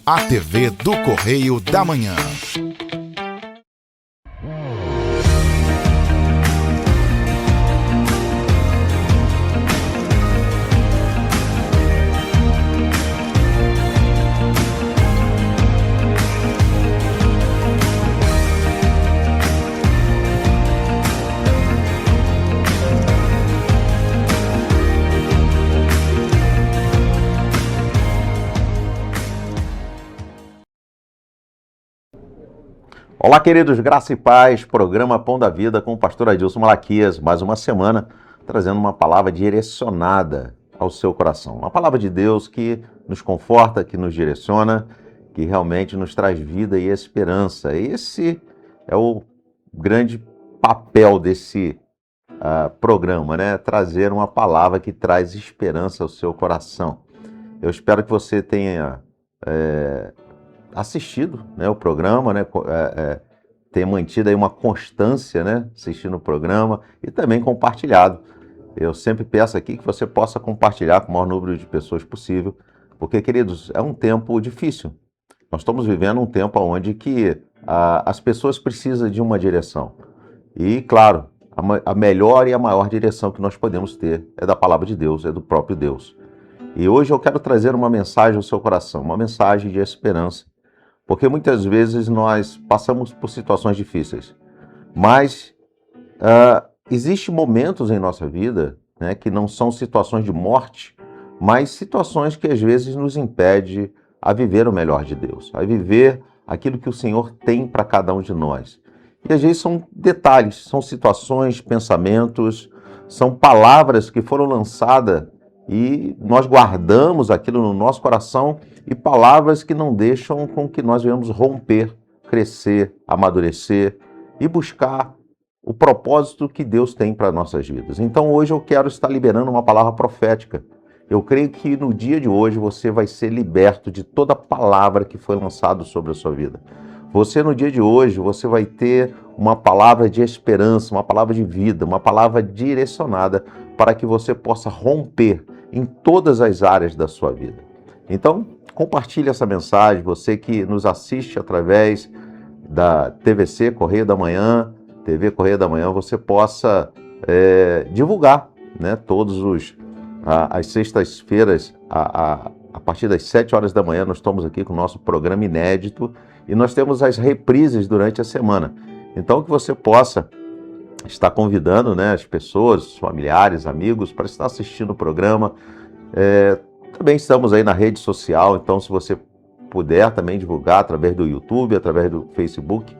A TV do Correio da Manhã. Olá, queridos, graça e paz, programa Pão da Vida com o pastor Adilson Malaquias, mais uma semana trazendo uma palavra direcionada ao seu coração. Uma palavra de Deus que nos conforta, que nos direciona, que realmente nos traz vida e esperança. Esse é o grande papel desse programa, né? Trazer uma palavra que traz esperança ao seu coração. Eu espero que você tenha assistido, né, o programa, né, ter mantido aí uma constância, né, assistindo o programa e também compartilhado. Eu sempre peço aqui que você possa compartilhar com o maior número de pessoas possível, porque, queridos, é um tempo difícil. Nós estamos vivendo um tempo onde que as pessoas precisam de uma direção. E, claro, a melhor e a maior direção que nós podemos ter é da palavra de Deus, é do próprio Deus. E hoje eu quero trazer uma mensagem ao seu coração, uma mensagem de esperança. Porque muitas vezes nós passamos por situações difíceis, mas existem momentos em nossa vida, né, que não são situações de morte, mas situações que às vezes nos impedem a viver o melhor de Deus, a viver aquilo que o Senhor tem para cada um de nós. E às vezes são detalhes, são situações, pensamentos, são palavras que foram lançadas e nós guardamos aquilo no nosso coração e palavras que não deixam com que nós venhamos romper, crescer, amadurecer e buscar o propósito que Deus tem para nossas vidas. Então hoje eu quero estar liberando uma palavra profética. Eu creio que no dia de hoje você vai ser liberto de toda palavra que foi lançada sobre a sua vida. Você no dia de hoje, você vai ter uma palavra de esperança, uma palavra de vida, uma palavra direcionada para que você possa romper em todas as áreas da sua vida. Então, compartilhe essa mensagem, você que nos assiste através da TVC Correio da Manhã, TV Correio da Manhã, você possa divulgar, né, as sextas-feiras, a partir das 7 horas da manhã, nós estamos aqui com o nosso programa inédito e nós temos as reprises durante a semana. Então, que você possa estar convidando, né, as pessoas, familiares, amigos, para estar assistindo o programa. Também estamos aí na rede social, então se você puder também divulgar através do YouTube, através do Facebook,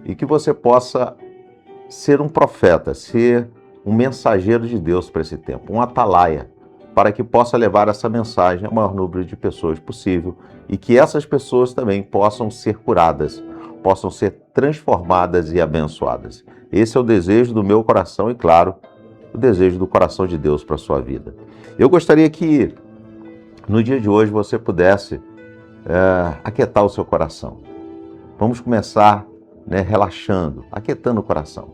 e que você possa ser um profeta, ser um mensageiro de Deus para esse tempo, um atalaia, para que possa levar essa mensagem ao maior número de pessoas possível e que essas pessoas também possam ser curadas, possam ser transformadas e abençoadas. Esse é o desejo do meu coração e, claro, o desejo do coração de Deus para a sua vida. Eu gostaria que no dia de hoje você pudesse aquietar o seu coração. Vamos começar, né, relaxando, aquietando o coração.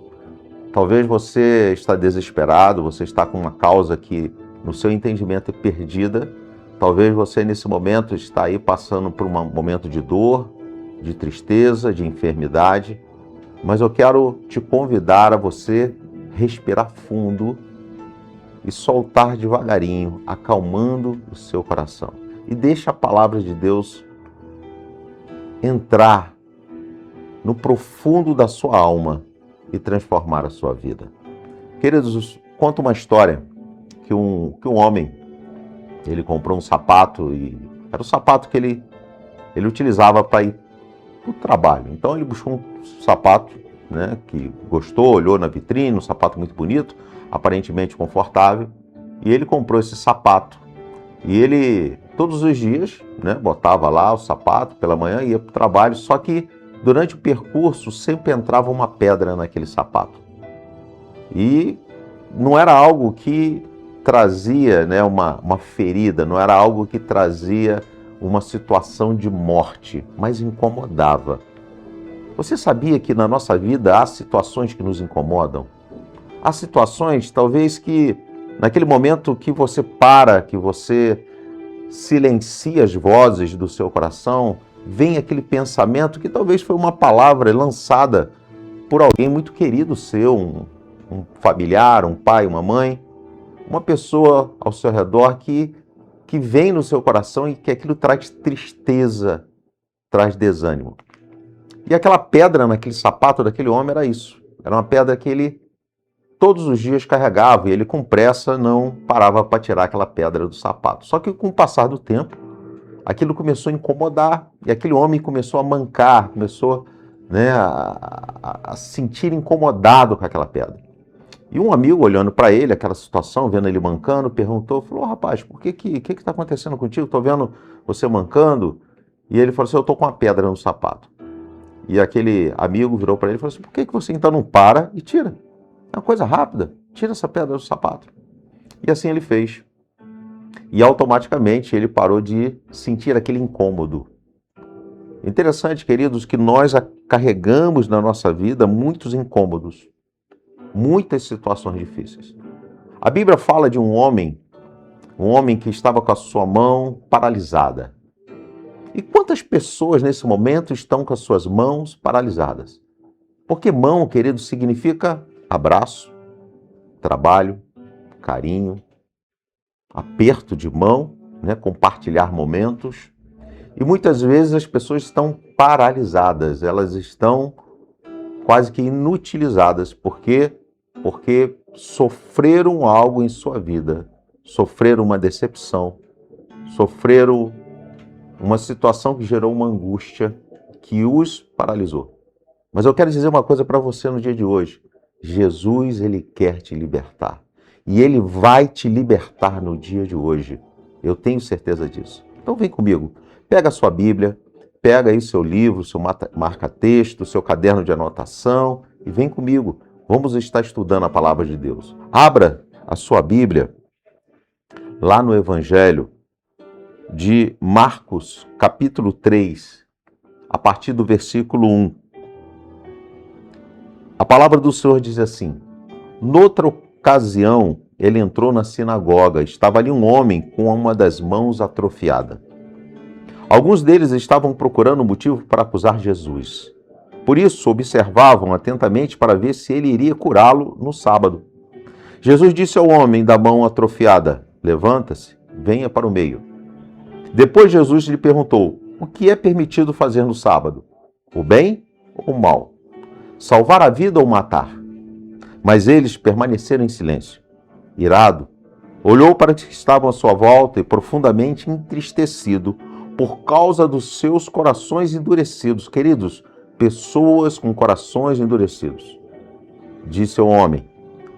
Talvez você está desesperado, você está com uma causa que no seu entendimento é perdida. Talvez você nesse momento está aí passando por um momento de dor, de tristeza, de enfermidade. Mas eu quero te convidar a você respirar fundo e soltar devagarinho, acalmando o seu coração. E deixa a palavra de Deus entrar no profundo da sua alma e transformar a sua vida. Queridos, conta uma história que um homem, ele comprou um sapato e era o sapato que ele utilizava para ir para o trabalho. Então ele buscou um sapato, né, que gostou, olhou na vitrine, um sapato muito bonito, aparentemente confortável, e ele comprou esse sapato. E ele, todos os dias, né, botava lá o sapato pela manhã e ia para o trabalho, só que durante o percurso sempre entrava uma pedra naquele sapato. E não era algo que trazia, né, uma ferida, não era algo que trazia uma situação de morte, mas incomodava. Você sabia que na nossa vida há situações que nos incomodam? Há situações, talvez, que naquele momento que você para, que você silencia as vozes do seu coração, vem aquele pensamento que talvez foi uma palavra lançada por alguém muito querido seu, um familiar, um pai, uma mãe, uma pessoa ao seu redor que vem no seu coração e que aquilo traz tristeza, traz desânimo. E aquela pedra naquele sapato daquele homem era isso. Era uma pedra que ele todos os dias carregava e ele com pressa não parava para tirar aquela pedra do sapato. Só que com o passar do tempo, aquilo começou a incomodar e aquele homem começou a mancar, começou, né, a se sentir incomodado com aquela pedra. E um amigo olhando para ele, aquela situação, vendo ele mancando, perguntou, falou, rapaz, por que está acontecendo contigo? Estou vendo você mancando. E ele falou assim, eu estou com uma pedra no sapato. E aquele amigo virou para ele e falou assim, por que você então não para e tira? É uma coisa rápida, tira essa pedra do sapato. E assim ele fez. E automaticamente ele parou de sentir aquele incômodo. Interessante, queridos, que nós carregamos na nossa vida muitos incômodos, muitas situações difíceis. A Bíblia fala de um homem que estava com a sua mão paralisada. E quantas pessoas nesse momento estão com as suas mãos paralisadas? Porque mão, querido, significa abraço, trabalho, carinho, aperto de mão, né? Compartilhar momentos. E muitas vezes as pessoas estão paralisadas, elas estão quase que inutilizadas. Por quê? Porque sofreram algo em sua vida, sofreram uma decepção, sofreram uma situação que gerou uma angústia que os paralisou. Mas eu quero dizer uma coisa para você no dia de hoje. Jesus, ele quer te libertar. E ele vai te libertar no dia de hoje. Eu tenho certeza disso. Então vem comigo. Pega a sua Bíblia, pega aí seu livro, seu marca-texto, seu caderno de anotação e vem comigo. Vamos estar estudando a palavra de Deus. Abra a sua Bíblia lá no Evangelho de Marcos, capítulo 3, a partir do versículo 1. A palavra do Senhor diz assim: noutra ocasião, ele entrou na sinagoga. Estava ali um homem com uma das mãos atrofiada. Alguns deles estavam procurando um motivo para acusar Jesus. Por isso, observavam atentamente para ver se ele iria curá-lo no sábado. Jesus disse ao homem da mão atrofiada: levanta-se, venha para o meio. Depois Jesus lhe perguntou: o que é permitido fazer no sábado? O bem ou o mal? Salvar a vida ou matar? Mas eles permaneceram em silêncio. Irado, olhou para os que estavam à sua volta e, profundamente entristecido por causa dos seus corações endurecidos. Queridos, pessoas com corações endurecidos. Disse ao homem: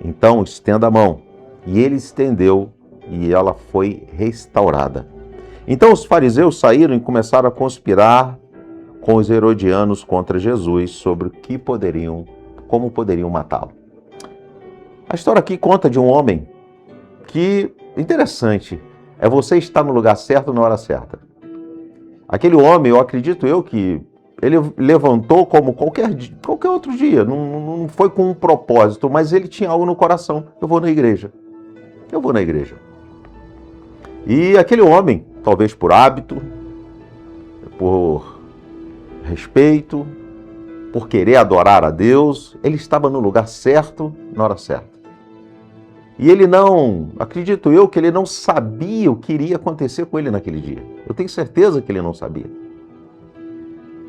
então estenda a mão. E ele estendeu e ela foi restaurada. Então os fariseus saíram e começaram a conspirar com os herodianos contra Jesus sobre como poderiam matá-lo. A história aqui conta de um homem que, interessante, é você estar no lugar certo na hora certa. Aquele homem, eu acredito que ele levantou como qualquer outro dia, não foi com um propósito, mas ele tinha algo no coração. Eu vou na igreja. E aquele homem, talvez por hábito, por respeito, por querer adorar a Deus, ele estava no lugar certo, na hora certa. E ele acredito eu, que ele não sabia o que iria acontecer com ele naquele dia. Eu tenho certeza que ele não sabia.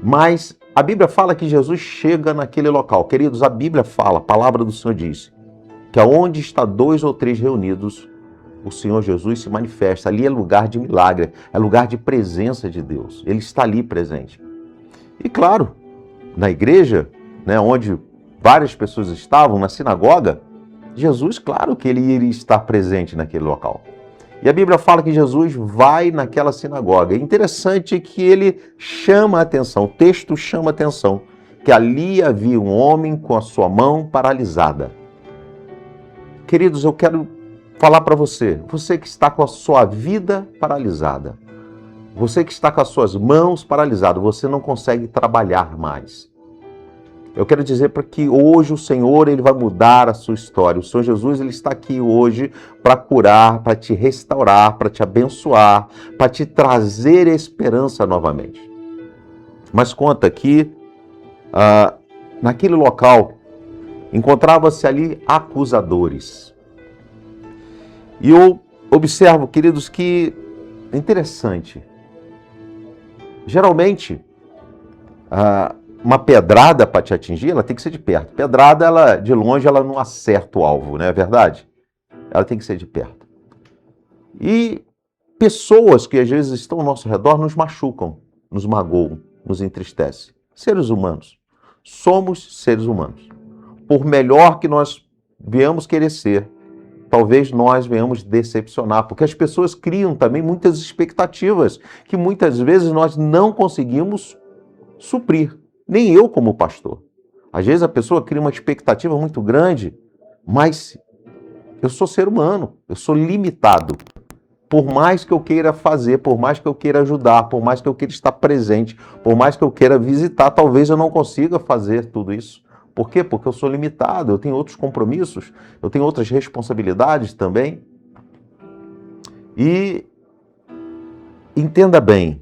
Mas a Bíblia fala que Jesus chega naquele local. Queridos, a Bíblia fala, a palavra do Senhor diz, que aonde está 2 ou 3 reunidos, o Senhor Jesus se manifesta. Ali é lugar de milagre, é lugar de presença de Deus. Ele está ali presente. E claro, na igreja, né, onde várias pessoas estavam, na sinagoga, Jesus, claro que ele iria estar presente naquele local. E a Bíblia fala que Jesus vai naquela sinagoga. É interessante que ele chama a atenção, o texto chama a atenção, que ali havia um homem com a sua mão paralisada. Queridos, eu quero falar para você que está com a sua vida paralisada, você que está com as suas mãos paralisadas, você não consegue trabalhar mais. Eu quero dizer para que hoje o Senhor ele vai mudar a sua história. O Senhor Jesus ele está aqui hoje para curar, para te restaurar, para te abençoar, para te trazer esperança novamente. mas conta que naquele local encontrava-se ali acusadores. E eu observo, queridos, que é interessante. Geralmente, uma pedrada para te atingir, ela tem que ser de perto. Pedrada, ela, de longe, ela não acerta o alvo, não é verdade? Ela tem que ser de perto. E pessoas que às vezes estão ao nosso redor nos machucam, nos magoam, nos entristecem. Seres humanos. Somos seres humanos. Por melhor que nós venhamos querer ser, talvez nós venhamos decepcionar, porque as pessoas criam também muitas expectativas que muitas vezes nós não conseguimos suprir. Nem eu como pastor. Às vezes a pessoa cria uma expectativa muito grande, mas eu sou ser humano, eu sou limitado. Por mais que eu queira fazer, por mais que eu queira ajudar, por mais que eu queira estar presente, por mais que eu queira visitar, talvez eu não consiga fazer tudo isso. Por quê? Porque eu sou limitado, eu tenho outros compromissos, eu tenho outras responsabilidades também. E entenda bem,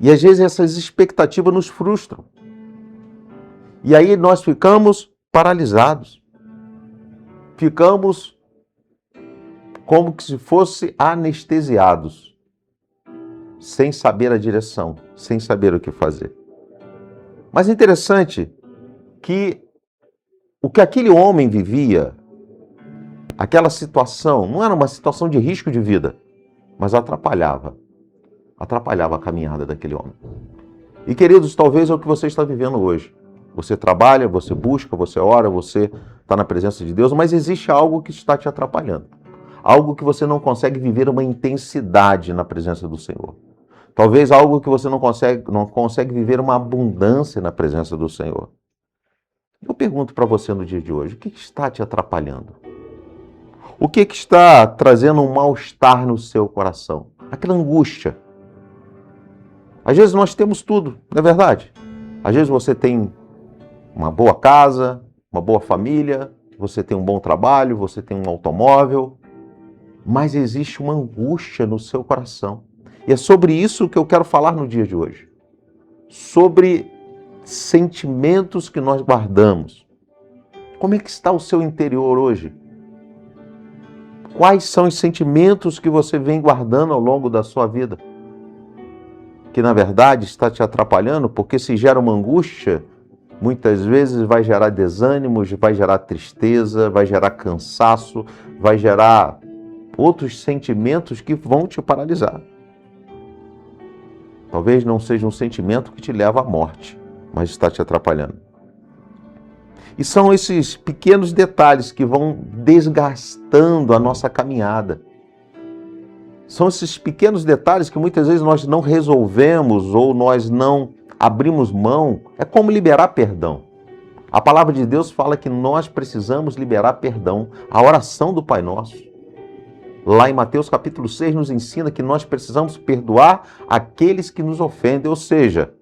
e às vezes essas expectativas nos frustram. E aí nós ficamos paralisados. Ficamos como que se fosse anestesiados, sem saber a direção, sem saber o que fazer. Mas é interessante que o que aquele homem vivia, aquela situação, não era uma situação de risco de vida, mas atrapalhava a caminhada daquele homem. E queridos, talvez é o que você está vivendo hoje. Você trabalha, você busca, você ora, você está na presença de Deus, mas existe algo que está te atrapalhando. Algo que você não consegue viver uma intensidade na presença do Senhor. Talvez algo que você não consegue viver uma abundância na presença do Senhor. Eu pergunto para você no dia de hoje, o que está te atrapalhando? O que está trazendo um mal-estar no seu coração? Aquela angústia. Às vezes nós temos tudo, não é verdade? Às vezes você tem uma boa casa, uma boa família, você tem um bom trabalho, você tem um automóvel, mas existe uma angústia no seu coração. E é sobre isso que eu quero falar no dia de hoje. Sobre sentimentos que nós guardamos. Como é que está o seu interior hoje? Quais são os sentimentos que você vem guardando ao longo da sua vida? Que na verdade está te atrapalhando, porque se gera uma angústia, muitas vezes vai gerar desânimos, vai gerar tristeza, vai gerar cansaço, vai gerar outros sentimentos que vão te paralisar. Talvez não seja um sentimento que te leva à morte, mas está te atrapalhando. E são esses pequenos detalhes que vão desgastando a nossa caminhada. São esses pequenos detalhes que muitas vezes nós não resolvemos ou nós não abrimos mão. É como liberar perdão. A palavra de Deus fala que nós precisamos liberar perdão. A oração do Pai Nosso, lá em Mateus capítulo 6, nos ensina que nós precisamos perdoar aqueles que nos ofendem, ou seja,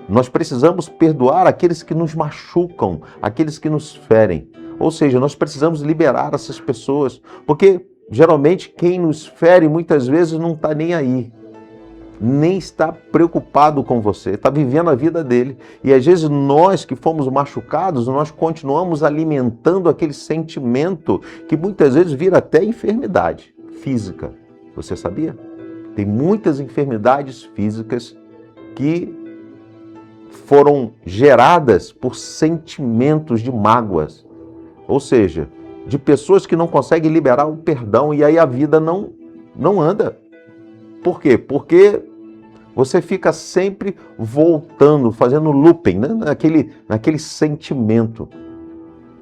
nós precisamos perdoar aqueles que nos machucam, aqueles que nos ferem. Ou seja, nós precisamos liberar essas pessoas, porque geralmente quem nos fere muitas vezes não está nem aí, nem está preocupado com você, está vivendo a vida dele. E às vezes nós que fomos machucados, nós continuamos alimentando aquele sentimento que muitas vezes vira até enfermidade física. Você sabia? Tem muitas enfermidades físicas que foram geradas por sentimentos de mágoas. Ou seja, de pessoas que não conseguem liberar o perdão e aí a vida não anda. Por quê? Porque você fica sempre voltando, fazendo looping, né? naquele sentimento.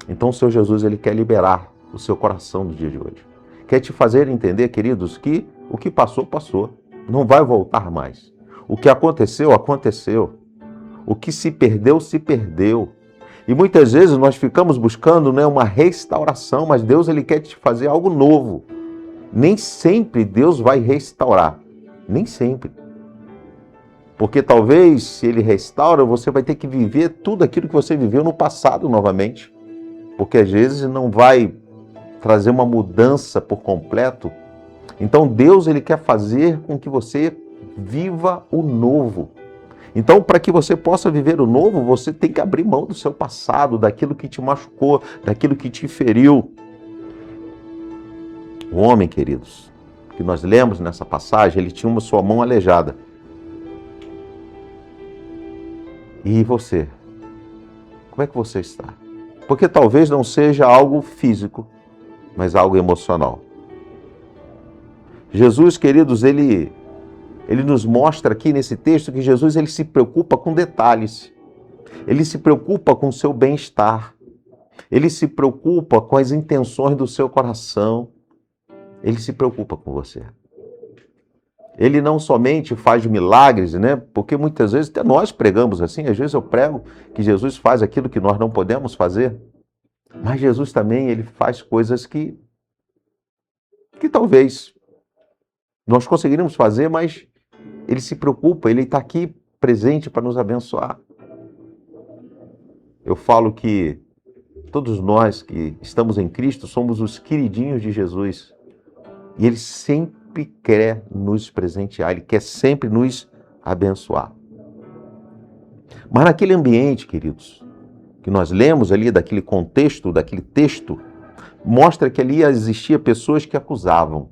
Então o Senhor Jesus, ele quer liberar o seu coração no dia de hoje. Quer te fazer entender, queridos, que o que passou, passou. Não vai voltar mais. O que aconteceu, aconteceu. O que se perdeu, se perdeu. E muitas vezes nós ficamos buscando, né, uma restauração, mas Deus, ele quer te fazer algo novo. Nem sempre Deus vai restaurar. Nem sempre. Porque talvez, se ele restaura, você vai ter que viver tudo aquilo que você viveu no passado novamente. Porque às vezes não vai trazer uma mudança por completo. Então Deus, ele quer fazer com que você viva o novo. Então, para que você possa viver o novo, você tem que abrir mão do seu passado, daquilo que te machucou, daquilo que te feriu. O homem, queridos, que nós lemos nessa passagem, ele tinha sua mão aleijada. E você? Como é que você está? Porque talvez não seja algo físico, mas algo emocional. Jesus, queridos, ele nos mostra aqui nesse texto que Jesus ele se preocupa com detalhes. Ele se preocupa com o seu bem-estar. Ele se preocupa com as intenções do seu coração. Ele se preocupa com você. Ele não somente faz milagres, né? Porque muitas vezes até nós pregamos assim, às vezes eu prego que Jesus faz aquilo que nós não podemos fazer. Mas Jesus também ele faz coisas que talvez nós conseguiríamos fazer, mas ele se preocupa, ele está aqui presente para nos abençoar. Eu falo que todos nós que estamos em Cristo somos os queridinhos de Jesus. E ele sempre quer nos presentear, ele quer sempre nos abençoar. Mas naquele ambiente, queridos, que nós lemos ali, daquele contexto, daquele texto, mostra que ali existia pessoas que acusavam.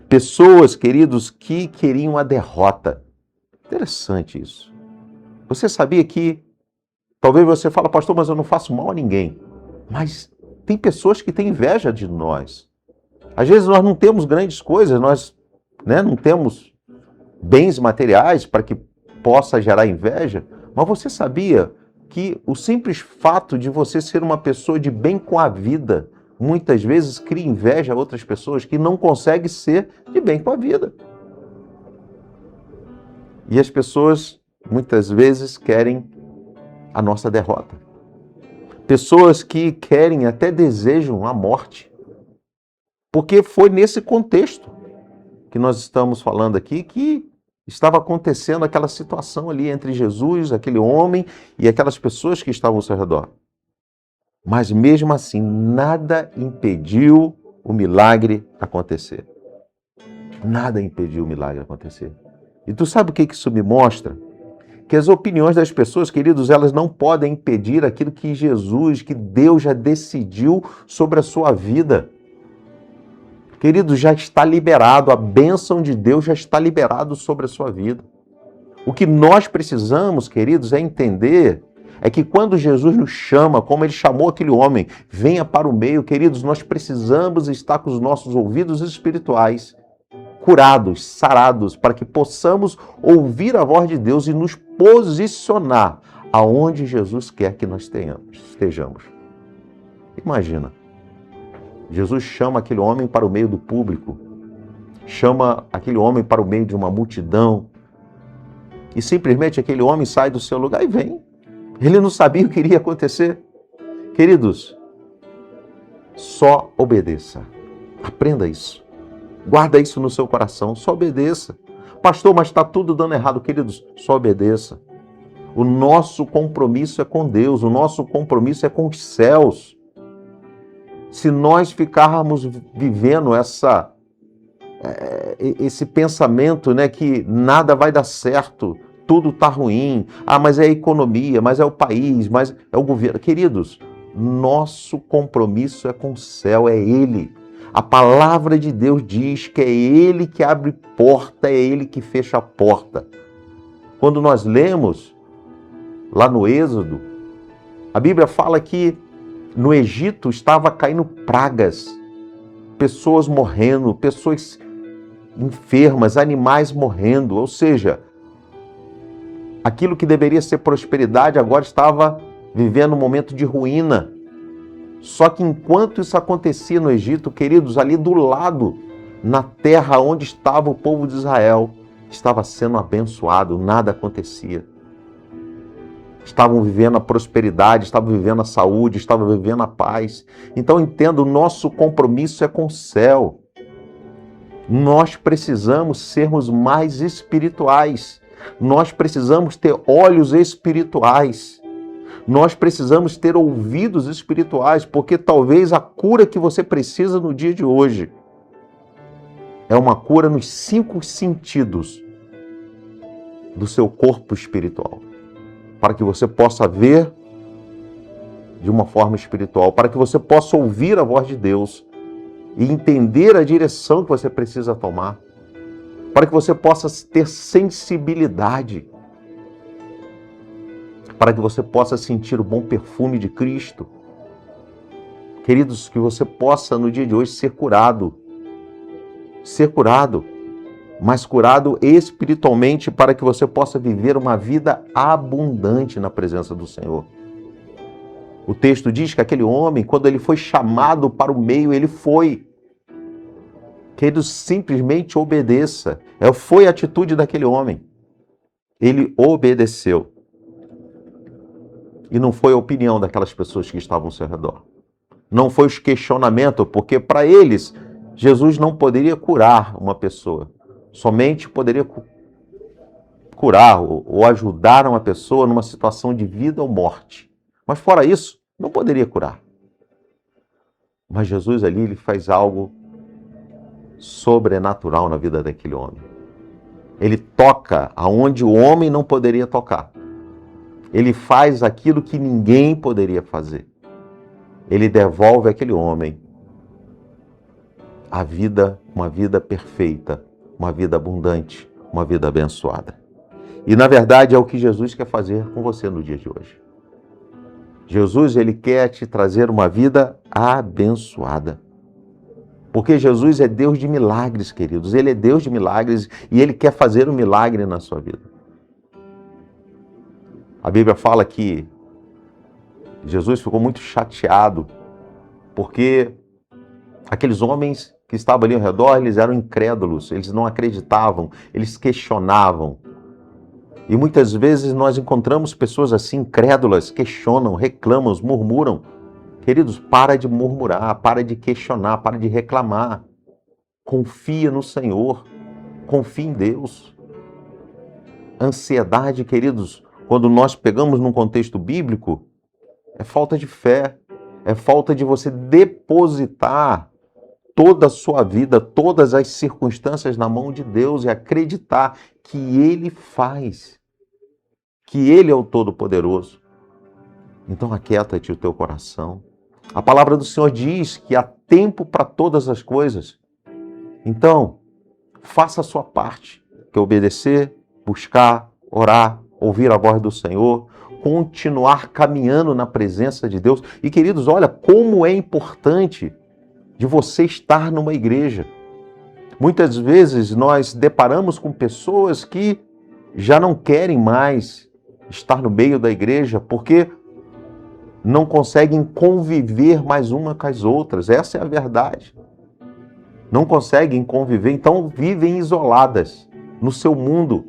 Pessoas, queridos, que queriam a derrota. Interessante isso. Você sabia que, talvez você fale, pastor, mas eu não faço mal a ninguém. Mas tem pessoas que têm inveja de nós. Às vezes nós não temos grandes coisas, nós não temos bens materiais para que possa gerar inveja. Mas você sabia que o simples fato de você ser uma pessoa de bem com a vida, muitas vezes cria inveja a outras pessoas que não conseguem ser de bem com a vida. E as pessoas, muitas vezes, querem a nossa derrota. Pessoas que querem, até desejam a morte. Porque foi nesse contexto que nós estamos falando aqui que estava acontecendo aquela situação ali entre Jesus, aquele homem e aquelas pessoas que estavam ao seu redor. Mas mesmo assim, nada impediu o milagre acontecer. Nada impediu o milagre acontecer. E tu sabe o que isso me mostra? Que as opiniões das pessoas, queridos, elas não podem impedir aquilo que Jesus, que Deus já decidiu sobre a sua vida. Queridos, já está liberado, a bênção de Deus já está liberado sobre a sua vida. O que nós precisamos, queridos, é entender é que quando Jesus nos chama, como ele chamou aquele homem, venha para o meio, queridos, nós precisamos estar com os nossos ouvidos espirituais curados, sarados, para que possamos ouvir a voz de Deus e nos posicionar aonde Jesus quer que nós estejamos. Imagina, Jesus chama aquele homem para o meio do público, chama aquele homem para o meio de uma multidão, e simplesmente aquele homem sai do seu lugar e vem. Ele não sabia o que iria acontecer. Queridos, só obedeça. Aprenda isso. Guarda isso no seu coração. Só obedeça. Pastor, mas está tudo dando errado. Queridos, só obedeça. O nosso compromisso é com Deus. O nosso compromisso é com os céus. Se nós ficarmos vivendo esse pensamento, que nada vai dar certo, tudo está ruim, mas é a economia, mas é o país, mas é o governo. Queridos, nosso compromisso é com o céu, é Ele. A palavra de Deus diz que é Ele que abre porta, é Ele que fecha a porta. Quando nós lemos lá no Êxodo, a Bíblia fala que no Egito estava caindo pragas, pessoas morrendo, pessoas enfermas, animais morrendo, ou seja, aquilo que deveria ser prosperidade agora estava vivendo um momento de ruína. Só que enquanto isso acontecia no Egito, queridos, ali do lado, na terra onde estava o povo de Israel, estava sendo abençoado, nada acontecia. Estavam vivendo a prosperidade, estavam vivendo a saúde, estavam vivendo a paz. Então entenda, o nosso compromisso é com o céu. Nós precisamos sermos mais espirituais. Nós precisamos ter olhos espirituais. Nós precisamos ter ouvidos espirituais, porque talvez a cura que você precisa no dia de hoje é uma cura nos 5 sentidos do seu corpo espiritual. para que você possa ver de uma forma espiritual, para que você possa ouvir a voz de Deus e entender a direção que você precisa tomar, para que você possa ter sensibilidade, para que você possa sentir o bom perfume de Cristo. Queridos, que você possa no dia de hoje ser curado, mas curado espiritualmente, para que você possa viver uma vida abundante na presença do Senhor. O texto diz que aquele homem, quando ele foi chamado para o meio, ele foi. Queridos, simplesmente obedeça. Foi a atitude daquele homem. Ele obedeceu. E não foi a opinião daquelas pessoas que estavam ao seu redor. Não foi os questionamentos, porque para eles, Jesus não poderia curar uma pessoa. Somente poderia curar ou ajudar uma pessoa numa situação de vida ou morte. Mas fora isso, não poderia curar. Mas Jesus ali, ele faz algo sobrenatural na vida daquele homem. Ele toca aonde o homem não poderia tocar. Ele faz aquilo que ninguém poderia fazer. Ele devolve àquele homem a vida, uma vida perfeita, uma vida abundante, uma vida abençoada. E na verdade é o que Jesus quer fazer com você no dia de hoje. Jesus, ele quer te trazer uma vida abençoada. Porque Jesus é Deus de milagres, queridos. Ele é Deus de milagres e ele quer fazer um milagre na sua vida. A Bíblia fala que Jesus ficou muito chateado porque aqueles homens que estavam ali ao redor, eles eram incrédulos, eles não acreditavam, eles questionavam. E muitas vezes nós encontramos pessoas assim, incrédulas, questionam, reclamam, murmuram. Queridos, para de murmurar, para de questionar, para de reclamar. Confia no Senhor, confia em Deus. Ansiedade, queridos, quando nós pegamos num contexto bíblico, é falta de fé, é falta de você depositar toda a sua vida, todas as circunstâncias na mão de Deus e acreditar que Ele faz, que Ele é o Todo-Poderoso. Então aquieta-te o teu coração. A palavra do Senhor diz que há tempo para todas as coisas. Então, faça a sua parte, que é obedecer, buscar, orar, ouvir a voz do Senhor, continuar caminhando na presença de Deus. E queridos, olha como é importante de você estar numa igreja. Muitas vezes nós deparamos com pessoas que já não querem mais estar no meio da igreja porque não conseguem conviver mais uma com as outras. Essa é a verdade. Não conseguem conviver, então vivem isoladas no seu mundo.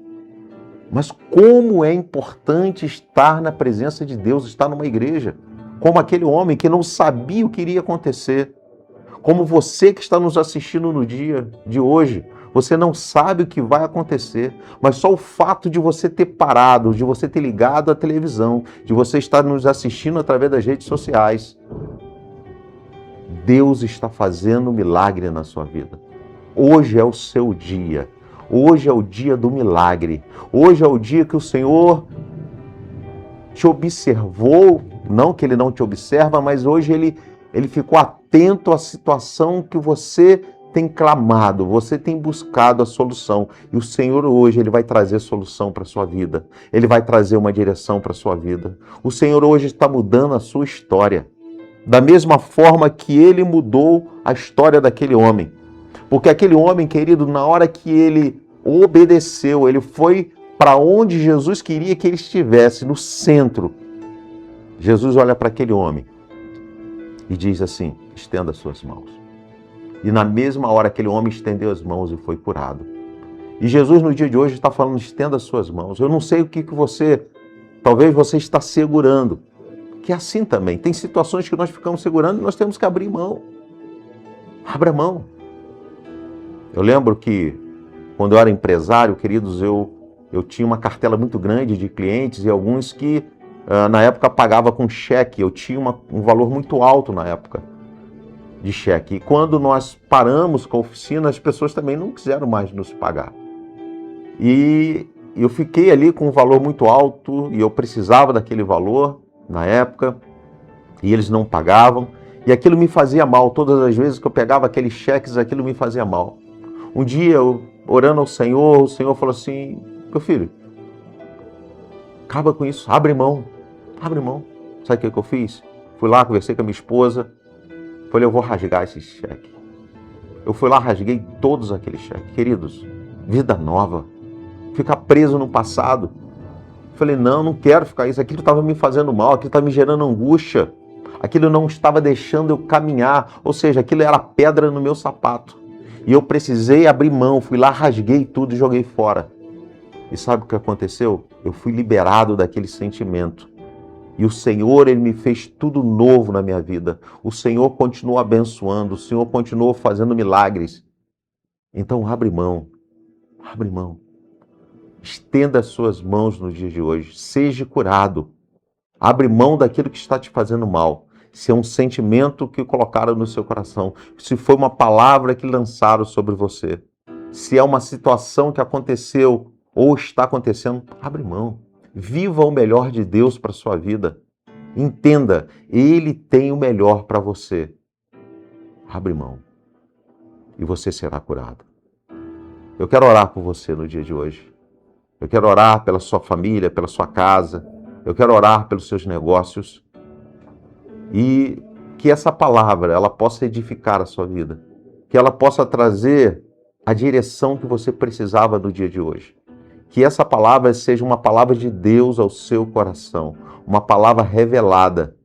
Mas como é importante estar na presença de Deus, estar numa igreja, como aquele homem que não sabia o que iria acontecer, como você que está nos assistindo no dia de hoje, você não sabe o que vai acontecer, mas só o fato de você ter parado, de você ter ligado a televisão, de você estar nos assistindo através das redes sociais, Deus está fazendo um milagre na sua vida. Hoje é o seu dia. Hoje é o dia do milagre. Hoje é o dia que o Senhor te observou. Não que Ele não te observa, mas hoje Ele ficou atento à situação que você tem clamado, você tem buscado a solução. E o Senhor hoje, Ele vai trazer solução para a sua vida. Ele vai trazer uma direção para a sua vida. O Senhor hoje está mudando a sua história. Da mesma forma que Ele mudou a história daquele homem. Porque aquele homem, querido, na hora que ele obedeceu, ele foi para onde Jesus queria que ele estivesse, no centro. Jesus olha para aquele homem e diz assim: estenda as suas mãos. E na mesma hora aquele homem estendeu as mãos e foi curado. E Jesus no dia de hoje está falando: estenda as suas mãos. Eu não sei o que talvez você está segurando. Que é assim também. Tem situações que nós ficamos segurando e nós temos que abrir mão. Abra mão. Eu lembro que quando eu era empresário, queridos, eu tinha uma cartela muito grande de clientes e alguns que na época pagava com cheque. Eu tinha um valor muito alto na época de cheque. E quando nós paramos com a oficina, as pessoas também não quiseram mais nos pagar. E eu fiquei ali com um valor muito alto e eu precisava daquele valor na época e eles não pagavam e aquilo me fazia mal. Todas as vezes que eu pegava aqueles cheques, aquilo me fazia mal. Um dia, eu orando ao Senhor, o Senhor falou assim: meu filho, acaba com isso, abre mão, abre mão. Sabe o que eu fiz? Fui lá, conversei com a minha esposa, falei: eu vou rasgar esse cheque. Eu fui lá, rasguei todos aqueles cheques. Queridos, vida nova, ficar preso no passado. Falei: não quero ficar isso, aquilo estava me fazendo mal, aquilo estava me gerando angústia, aquilo não estava deixando eu caminhar, ou seja, aquilo era pedra no meu sapato. E eu precisei abrir mão, fui lá, rasguei tudo e joguei fora. E sabe o que aconteceu? Eu fui liberado daquele sentimento. E o Senhor, Ele me fez tudo novo na minha vida. O Senhor continuou abençoando, o Senhor continuou fazendo milagres. Então abre mão, abre mão. Estenda as suas mãos no dia de hoje. Seja curado. Abre mão daquilo que está te fazendo mal. Se é um sentimento que colocaram no seu coração, se foi uma palavra que lançaram sobre você, se é uma situação que aconteceu ou está acontecendo, abre mão. Viva o melhor de Deus para a sua vida. Entenda, Ele tem o melhor para você. Abre mão e você será curado. Eu quero orar por você no dia de hoje. Eu quero orar pela sua família, pela sua casa. Eu quero orar pelos seus negócios. E que essa palavra, ela possa edificar a sua vida. Que ela possa trazer a direção que você precisava no dia de hoje. Que essa palavra seja uma palavra de Deus ao seu coração. Uma palavra revelada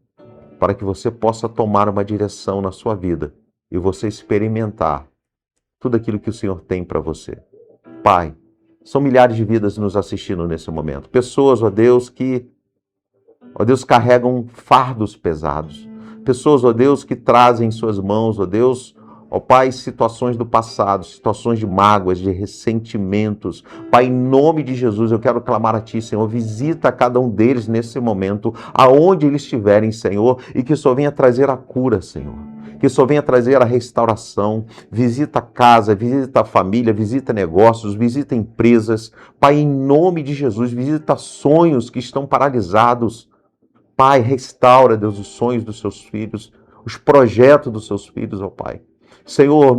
para que você possa tomar uma direção na sua vida e você experimentar tudo aquilo que o Senhor tem para você. Pai, são milhares de vidas nos assistindo nesse momento. Pessoas, ó Deus, que carregam fardos pesados. Pessoas, ó Deus, que trazem em suas mãos, ó Deus, ó Pai, situações do passado, situações de mágoas, de ressentimentos. Pai, em nome de Jesus, eu quero clamar a Ti, Senhor, visita cada um deles nesse momento, aonde eles estiverem, Senhor, e que só venha trazer a cura, Senhor. Que só venha trazer a restauração. Visita a casa, visita a família, visita negócios, visita empresas. Pai, em nome de Jesus, visita sonhos que estão paralisados. Pai, restaura, Deus, os sonhos dos seus filhos, os projetos dos seus filhos, ó Pai. Senhor,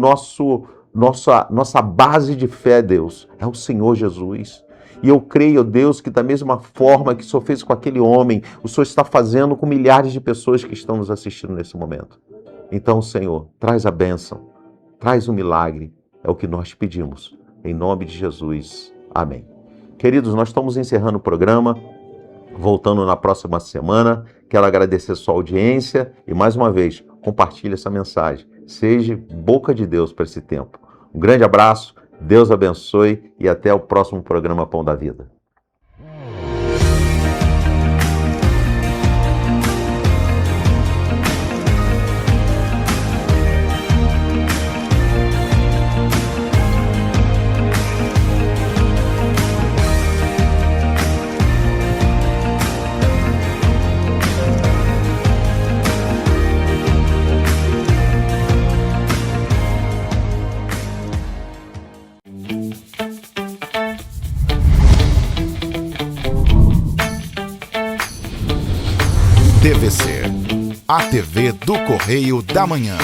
nossa base de fé, Deus, é o Senhor Jesus. E eu creio, Deus, que da mesma forma que o Senhor fez com aquele homem, o Senhor está fazendo com milhares de pessoas que estão nos assistindo nesse momento. Então, Senhor, traz a bênção, traz o milagre, é o que nós pedimos. Em nome de Jesus. Amém. Queridos, nós estamos encerrando o programa, voltando na próxima semana. Quero agradecer a sua audiência e, mais uma vez, compartilhe essa mensagem. Seja boca de Deus para esse tempo. Um grande abraço, Deus abençoe e até o próximo programa Pão da Vida. TVC, a TV do Correio da Manhã.